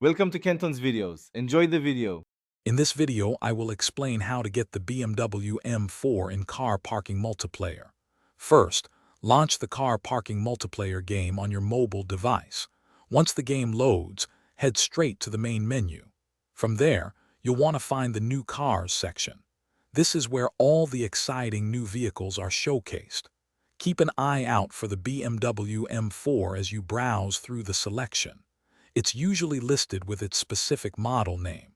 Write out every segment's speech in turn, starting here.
Welcome to Kenton's videos. Enjoy the video. In this video, I will explain how to get the BMW M4 in car parking multiplayer. First, launch the car parking multiplayer game on your mobile device. Once the game loads, head straight to the main menu. From there, you'll want to find the New Cars section. This is where all the exciting new vehicles are showcased. Keep an eye out for the BMW M4 as you browse through the selection. It's usually listed with its specific model name.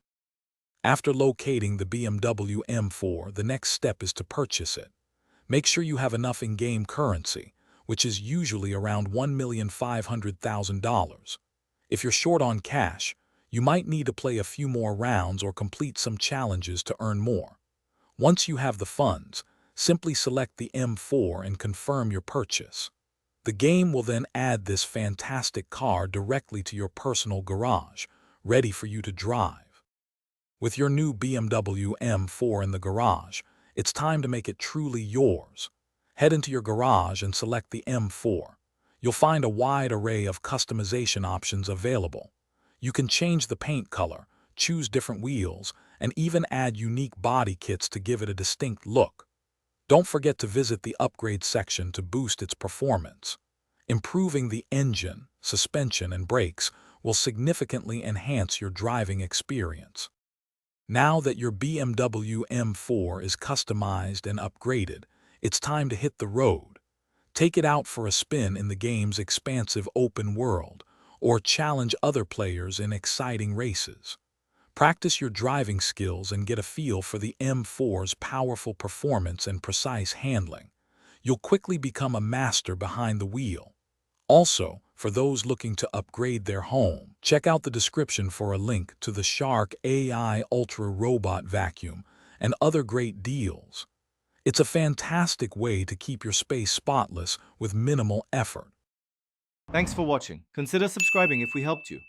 After locating the BMW M4, the next step is to purchase it. Make sure you have enough in-game currency, which is usually around $1,500,000. If you're short on cash, you might need to play a few more rounds or complete some challenges to earn more. Once you have the funds, simply select the M4 and confirm your purchase. The game will then add this fantastic car directly to your personal garage, ready for you to drive. With your new BMW M4 in the garage, it's time to make it truly yours. Head into your garage and select the M4. You'll find a wide array of customization options available. You can change the paint color, choose different wheels, and even add unique body kits to give it a distinct look. Don't forget to visit the upgrade section to boost its performance. Improving the engine, suspension, and brakes will significantly enhance your driving experience. Now that your BMW M4 is customized and upgraded, it's time to hit the road. Take it out for a spin in the game's expansive open world, or challenge other players in exciting races. Practice your driving skills and get a feel for the M4's powerful performance and precise handling. You'll quickly become a master behind the wheel. Also, for those looking to upgrade their home, check out the description for a link to the Shark AI Ultra Robot Vacuum and other great deals. It's a fantastic way to keep your space spotless with minimal effort. Thanks for watching. Consider subscribing if we helped you.